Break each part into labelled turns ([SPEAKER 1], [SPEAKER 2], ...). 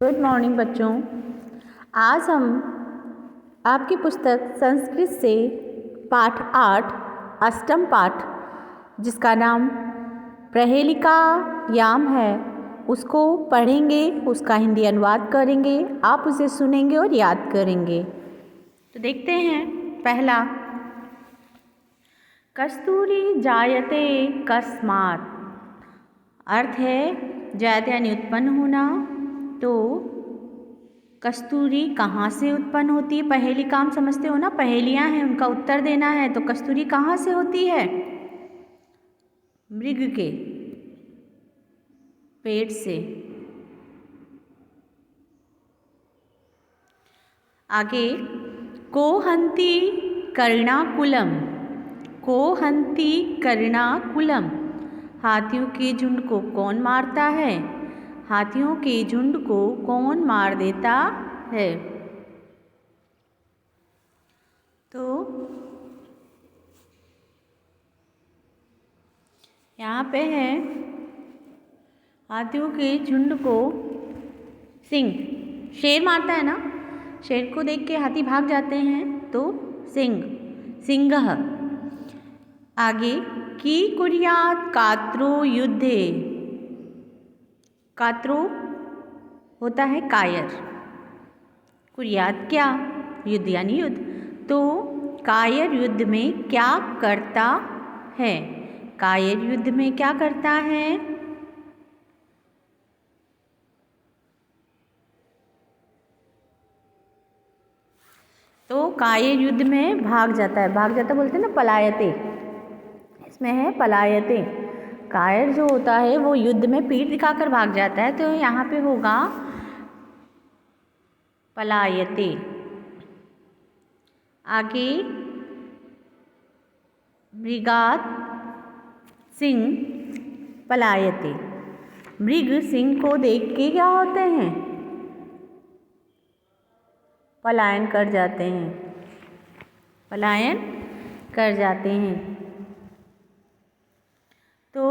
[SPEAKER 1] Good morning बच्चों। आज हम आपकी पुस्तक संस्कृत से पाठ 8 अष्टम पाठ जिसका नाम प्रहेलिकायाम है उसको पढ़ेंगे, उसका हिंदी अनुवाद करेंगे। आप उसे सुनेंगे और याद करेंगे। तो देखते हैं। पहला, कस्तूरी जायते कस्मात्। अर्थ है जायते यानी उत्पन्न होना। तो कस्तूरी कहाँ से उत्पन्न होती है? पहेली काम समझते हो ना, पहेलियाँ हैं उनका उत्तर देना है। तो कस्तूरी कहाँ से होती है? मृग के पेट से। आगे, को हंती कर्णाकुलम। को हंती कर्णाकुलम। हाथियों के झुंड को कौन मारता है? हाथियों के झुंड को कौन मार देता है? तो यहाँ पे है हाथियों के झुंड को सिंह, शेर मारता है ना। शेर को देख के हाथी भाग जाते हैं तो सिंह, सिंह। आगे, की कुर्यात् कात्रो युद्धे। कात्रो होता है कायर, कुर्यात क्या? युद्ध यानी युद्ध। तो कायर युद्ध में क्या करता है? कायर युद्ध में क्या करता है? तो कायर युद्ध में भाग जाता है। भाग जाता बोलते हैं ना, पलायते। इसमें है पलायते। कायर जो होता है वो युद्ध में पीठ दिखाकर भाग जाता है। तो यहाँ पे होगा पलायते। आगे, मृगात् सिंह पलायते। मृग सिंह को देख के क्या होते हैं? पलायन कर जाते हैं। पलायन कर जाते हैं। तो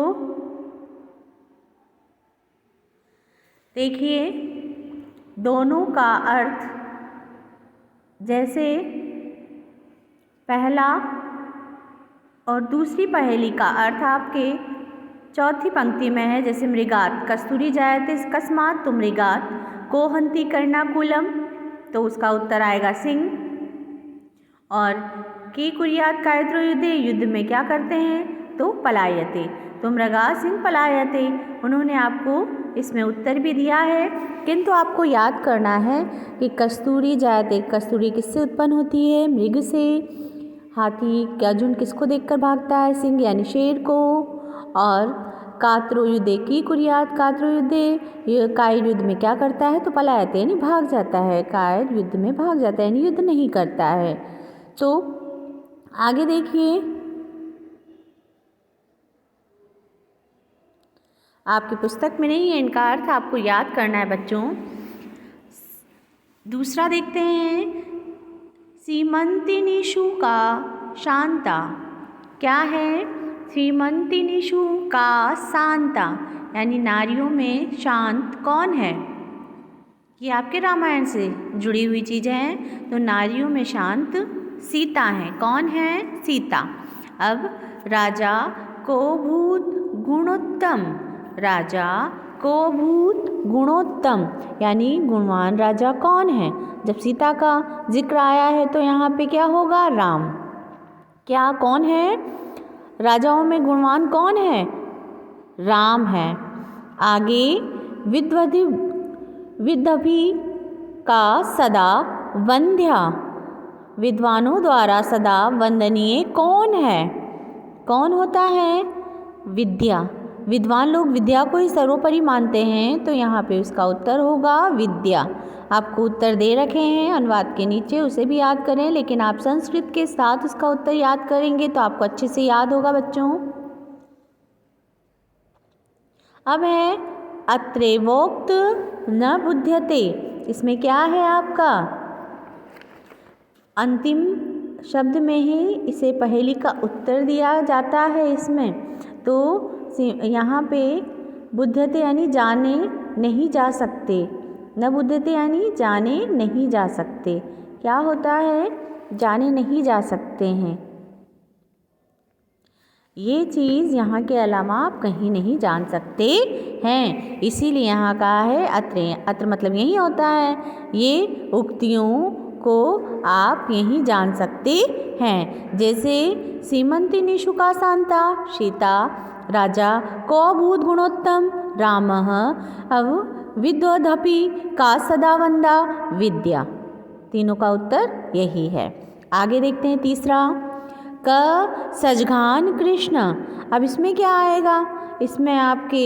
[SPEAKER 1] देखिए, दोनों का अर्थ, जैसे पहला और दूसरी पहेली का अर्थ आपके चौथी पंक्ति में है। जैसे मृगात, कस्तूरी जायते कस्मात्, तो मृगात। को हंती कर्णाकुलम, तो उसका उत्तर आएगा सिंह। और की कुर्यात् कायत्रो युद्धे, युद्ध में क्या करते हैं? तो पलायते। तो मृगा सिंह पलायते। उन्होंने आपको इसमें उत्तर भी दिया है, किंतु आपको याद करना है कि कस्तूरी जायते, कस्तूरी किससे उत्पन्न होती है? मृग से। हाथी का झुंड किसको देखकर भागता है? सिंह यानी शेर को। और कात्रो युद्धे, की कुर्यात् कात्रो युद्धे, कायर युद्ध में क्या करता है? तो पलायते यानी भाग जाता है। कायर युद्ध में भाग जाता है यानी युद्ध नहीं करता है। तो आगे देखिए, आपकी पुस्तक में नहीं है, इनका अर्थ आपको याद करना है बच्चों। दूसरा देखते हैं, सीमंतिनीषु का शांता। क्या है? सीमंतिनीषु का शांता यानी नारियों में शांत कौन है? ये आपके रामायण से जुड़ी हुई चीज़ें हैं। तो नारियों में शांत सीता है। कौन है? सीता। अब, राजा को भूत गुणोत्तम। राजा को भूत गुणोत्तम यानी गुणवान राजा कौन है? जब सीता का जिक्र आया है तो यहाँ पे क्या होगा? राम। क्या, कौन है? राजाओं में गुणवान कौन है? राम है। आगे, विद्वभी का सदा वंद्या। विद्वानों द्वारा सदा वंदनीय कौन है? कौन होता है? विद्या। विद्वान लोग विद्या को ही सर्वोपरि मानते हैं। तो यहाँ पे उसका उत्तर होगा विद्या। आपको उत्तर दे रखे हैं अनुवाद के नीचे, उसे भी याद करें। लेकिन आप संस्कृत के साथ उसका उत्तर याद करेंगे तो आपको अच्छे से याद होगा बच्चों। अब है अत्रैवोक्त न बुध्यते। इसमें क्या है आपका? अंतिम शब्द में ही इसे पहेली का उत्तर दिया जाता है इसमें। तो यहाँ पे बुद्धते यानी जाने नहीं जा सकते, न बुद्धते यानी जाने नहीं जा सकते। क्या होता है? जाने नहीं जा सकते हैं। ये चीज़ यहाँ के अलावा आप कहीं नहीं जान सकते हैं, इसीलिए यहाँ कहा है अत्र। अत्र मतलब यही होता है, ये उक्तियों को आप यहीं जान सकते हैं। जैसे सीमंती निशुका शांता सीता राजा को अभूत गुणोत्तम रामः अब विद्वदपि का सदा वंदा विद्या। तीनों का उत्तर यही है। आगे देखते हैं तीसरा, क सजघान कृष्ण। अब इसमें क्या आएगा? इसमें आपके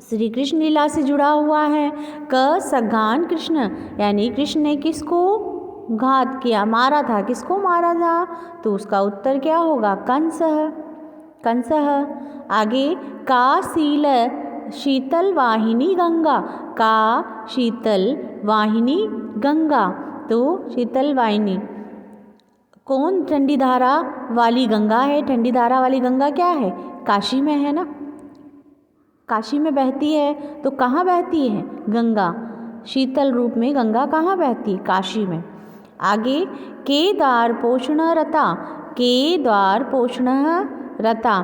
[SPEAKER 1] श्री कृष्ण लीला से जुड़ा हुआ है। क सजघान कृष्ण यानी कृष्ण ने किसको घात किया, मारा था? किसको मारा था? तो उसका उत्तर क्या होगा? कंसः। कंसः। आगे का शील शीतल वाहिनी गंगा। का शीतल वाहिनी गंगा, तो शीतल वाहिनी कौन ठंडी धारा वाली गंगा है? ठंडी धारा वाली गंगा क्या है? काशी में है ना, काशी में बहती है। तो कहाँ बहती है गंगा? शीतल रूप में गंगा कहाँ बहती है? काशी में। आगे के द्वार पोषण रता। के द्वार पोषण रता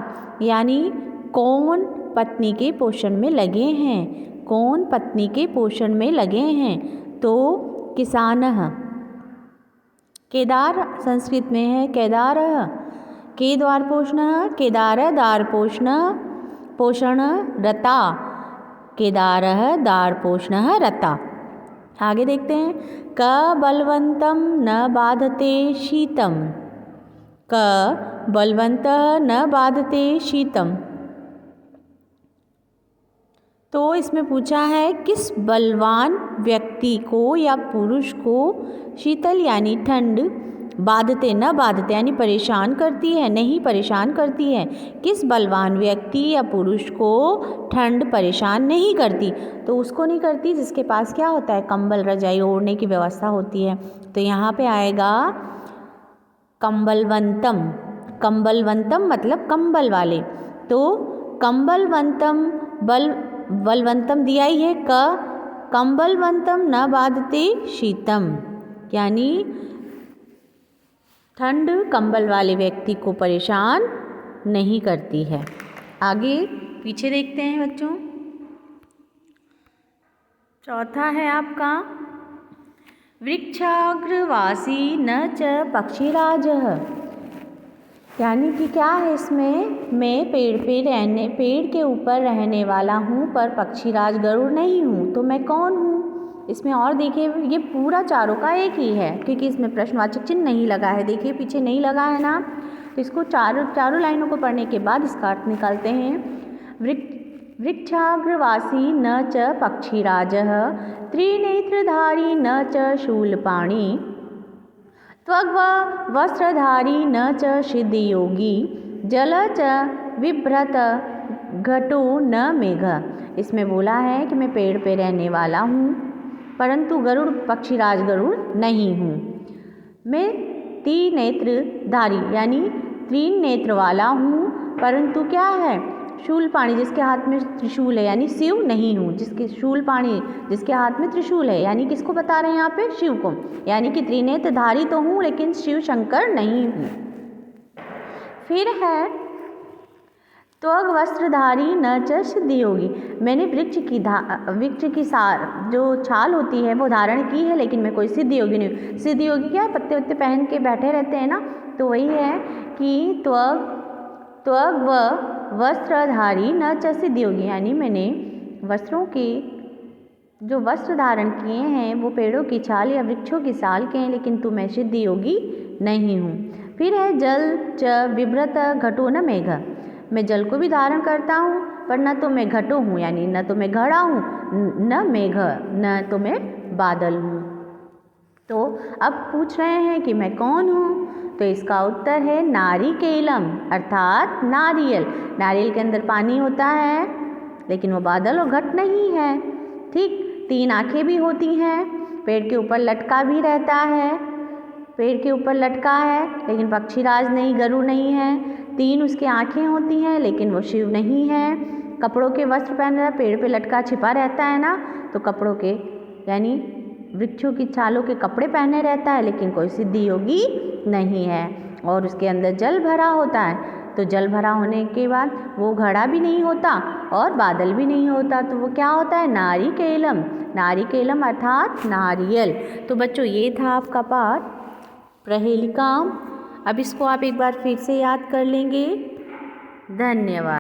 [SPEAKER 1] यानी कौन पत्नी के पोषण में लगे हैं? कौन पत्नी के पोषण में लगे हैं? तो किसानः। केदार संस्कृत में है केदार। के द्वार पोषण केदार द्वार पोषण पोषण रता। केदार द्वार पोषण रता। आगे देखते हैं, क बलवंतम न बाधते शीतम। क बलवंत न बाधते शीतम। तो इसमें पूछा है किस बलवान व्यक्ति को या पुरुष को शीतल यानी ठंड बाधते न बाधते यानी परेशान करती है, नहीं परेशान करती है। किस बलवान व्यक्ति या पुरुष को ठंड परेशान नहीं करती? तो उसको नहीं करती जिसके पास क्या होता है? कंबल रजाई ओढ़ने की व्यवस्था होती है। तो यहाँ पे आएगा कंबलवंतम। कंबलवंतम मतलब कंबल वाले। तो कंबलवंतम बलवंतम दिया ही है। क कंबलवंतम न बाधते शीतम यानी ठंड कंबल वाले व्यक्ति को परेशान नहीं करती है। आगे पीछे देखते हैं बच्चों। चौथा है आपका वृक्षाग्रवासी न च पक्षीराजः। यानी कि क्या है इसमें? मैं पेड़ के ऊपर रहने वाला हूँ पर पक्षीराज गरुड़ नहीं हूँ, तो मैं कौन हूँ? इसमें और देखिए ये पूरा चारों का एक ही है क्योंकि इसमें प्रश्नवाचक चिन्ह नहीं लगा है। देखिए पीछे नहीं लगा है ना, तो इसको चारों लाइनों को पढ़ने के बाद इसका अर्थ निकालते हैं। वृक्षाग्रवासी न च पक्षीराजः त्रिनेत्रधारी न च शूलपाणि त्वग् वस्त्रधारी न च सिद्धयोगी जल च बिभ्रत घटो न मेघ। इसमें बोला है कि मैं पेड़ पे रहने वाला हूँ परंतु गरुड़ पक्षीराज गरुड़ नहीं हूँ। मैं त्रिनेत्रधारी यानी 3 नेत्र वाला हूँ परंतु क्या है? शूलपाणि जिसके हाथ में त्रिशूल है यानी शिव नहीं हूँ। जिसके शूलपाणि जिसके हाथ में त्रिशूल है यानी किसको बता रहे हैं यहाँ पे? शिव को। यानी कि त्रिनेत्रधारी तो हूँ लेकिन शिव शंकर नहीं हूँ। फिर है त्वग् वस्त्रधारी न च सिद्धयोगी। मैंने वृक्ष की सार जो छाल होती है वो धारण की है लेकिन मैं कोई सिद्धयोगी नहीं हूँ। सिद्धयोगी क्या है? पत्ते वत्ते पहन के बैठे रहते हैं ना, तो वही है कि त्वग् वस्त्रधारी न च सिद्धयोगी यानी मैंने वस्त्रों के जो वस्त्र धारण किए हैं वो पेड़ों की छाल या वृक्षों की साल के हैं लेकिन मैं सिद्धयोगी नहीं हूँ। फिर है जल च बिभ्रत घटो न मेघ। मैं जल को भी धारण करता हूँ पर न तो मैं घटो हूँ यानी न तो मैं घड़ा हूँ न मेघ न तो मैं बादल हूँ। तो अब पूछ रहे हैं कि मैं कौन हूँ? तो इसका उत्तर है नारिकेलम अर्थात नारियल। नारियल के अंदर पानी होता है लेकिन वो बादल और घट नहीं है। ठीक, 3 आँखें भी होती हैं, पेड़ के ऊपर लटका भी रहता है, पेड़ के ऊपर लटका है लेकिन पक्षीराज नहीं, गरुड़ नहीं है। 3 उसकी आँखें होती हैं लेकिन वो शिव नहीं है। कपड़ों के वस्त्र पहन रहा, पेड़ पे लटका छिपा रहता है ना, तो कपड़ों के यानी वृक्षों की छालों के कपड़े पहने रहता है लेकिन कोई सिद्धि योगी नहीं है। और उसके अंदर जल भरा होता है, तो जल भरा होने के बाद वो घड़ा भी नहीं होता और बादल भी नहीं होता, तो वो क्या होता है? नारिकेलम। नारिकेलम अर्थात नारियल। तो बच्चों ये था आपका पाठ प्रहेलिका। अब इसको आप एक बार फिर से याद कर लेंगे। धन्यवाद।